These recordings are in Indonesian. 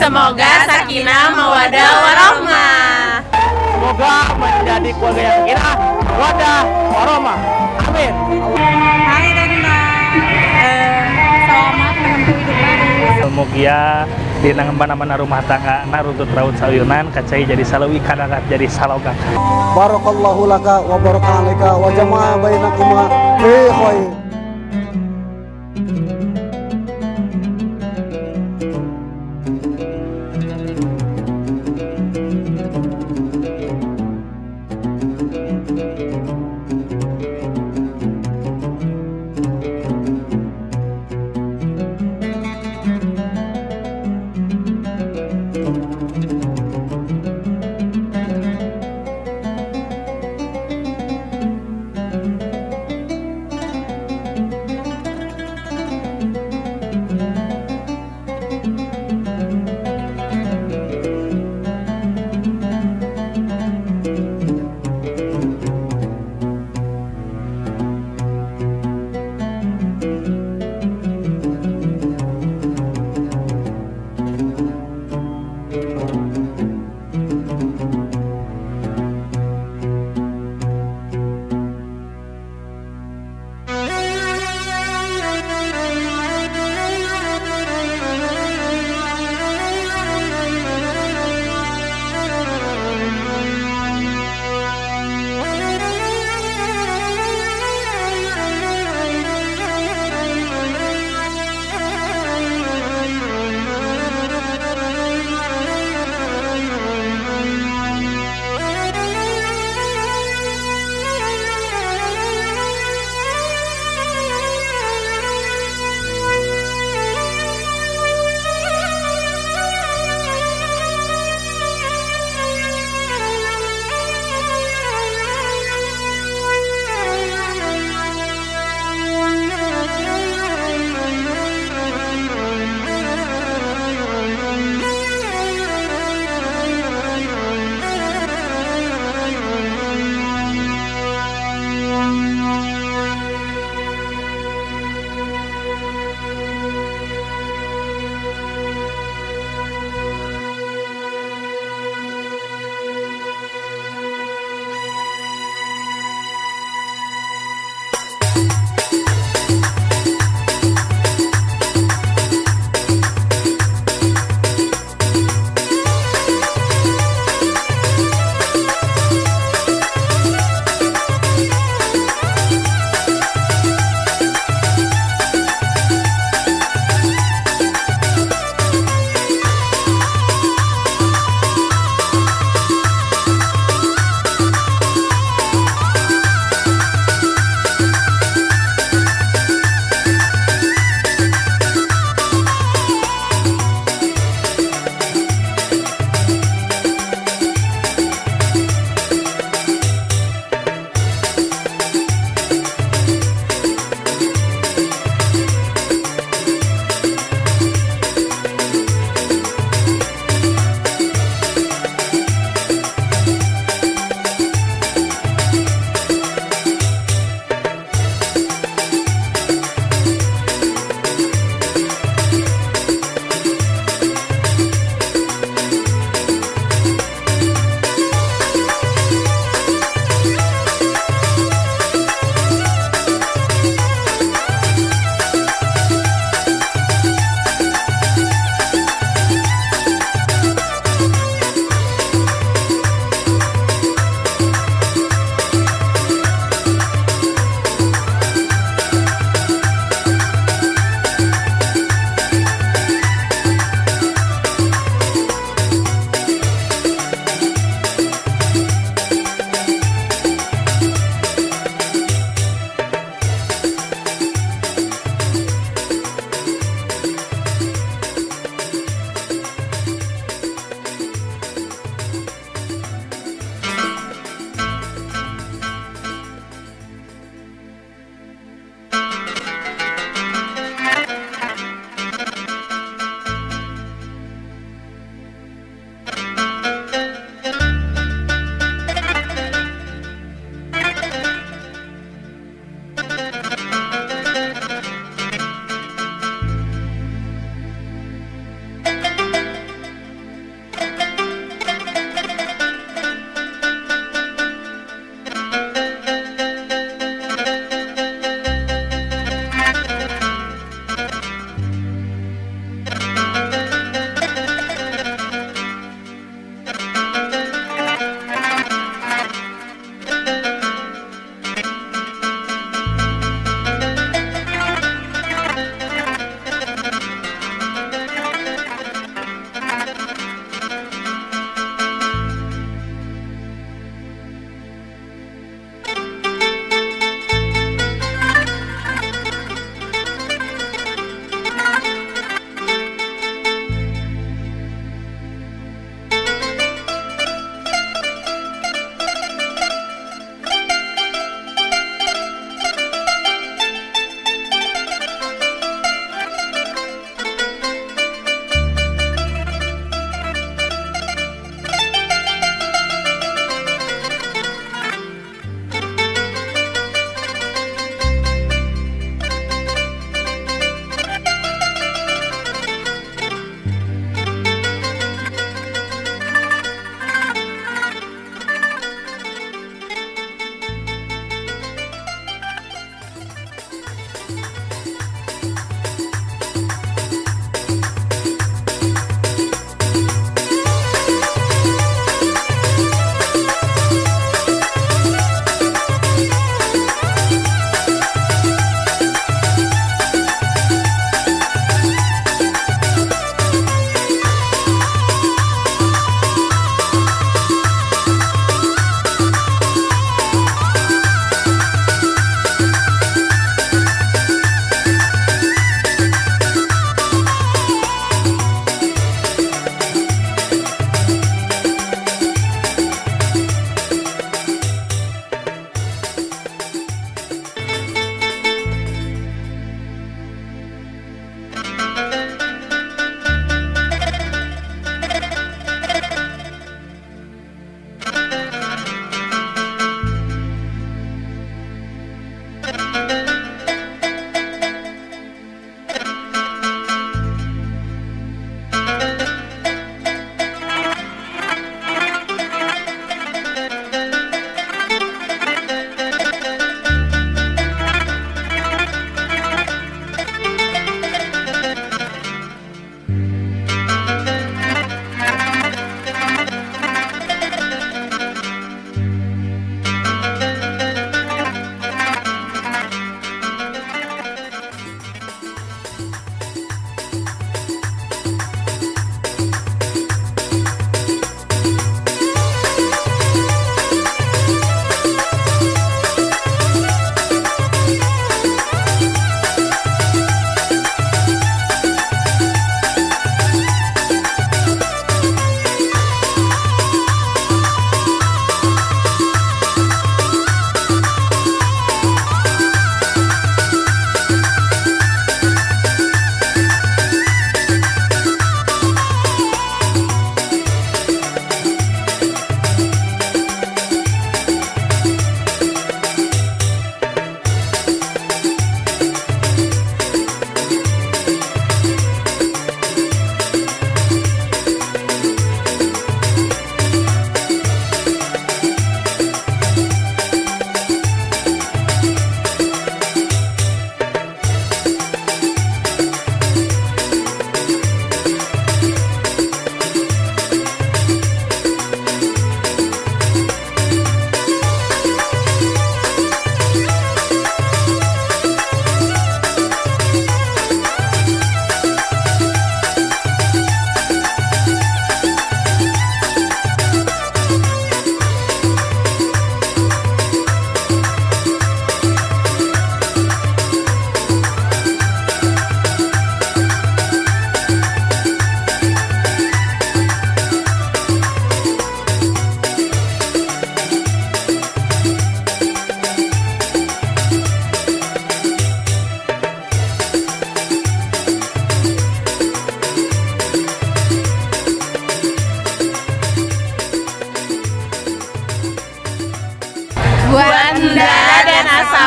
Semoga sakinah mawaddah warahmah. Semoga menjadi keluarga yang sakinah mawaddah warahmah. Amin. Hai Tanda, selamat menempuh hidup baru. Mugia dina mana-mana rumah tangga runtut raut sayunan kacai jadi salawi kadangat jadi salogang. Barakallahu laka wa baraka alaika wa jama'a bainakuma fi khair.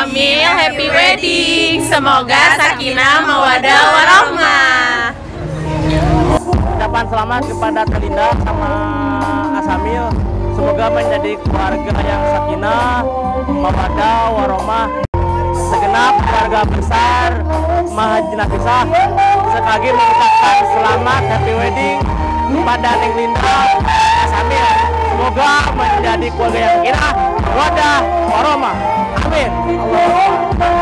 Asamil, happy wedding. Semoga sakinah, mawadah, warahmah. Ucapan selamat kepada Telinda sama Asamil. Semoga menjadi keluarga yang sakinah, mawadah, warahmah. Segenap keluarga besar Mahajina Pisah sekali lagi mengucapkan selamat happy wedding kepada Neng Linda Asamil. Semoga menjadi keluarga yang sakinah, mawadah, warahmah. Amin. Selamat menempuh hidup baru.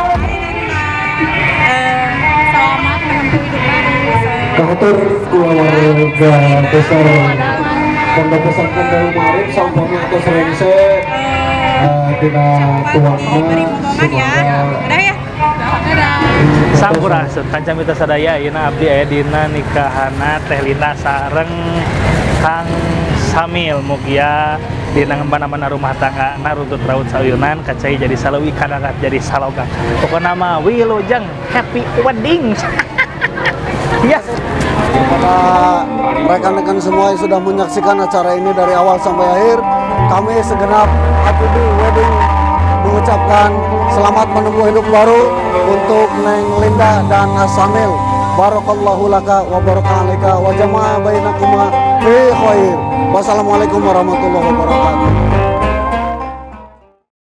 Katur keluarga besar Pondok Pesantren Darul Ma'arif sampun atas rengse dina tuangna Udah ya? Sampurasun kancamita sadaya ayeuna abdi aya dina nikahana Teh Linda sareng Kang Samil mugia dina ngemban-amana rumah tangga na runtut raut sauyunan kacai jadi saleuwi kadangat jadi salogang pokona mah wilujeng happy wedding. Yes. Kepada rekan-rekan semua yang sudah menyaksikan acara ini dari awal sampai akhir, kami segenap HPD Wedding mengucapkan selamat menempuh hidup baru untuk Neng Linda dan Asamil. Barakallahu laka wa baraka alaika wa jama'a bainakuma fi khair. Wassalamualaikum warahmatullahi wabarakatuh.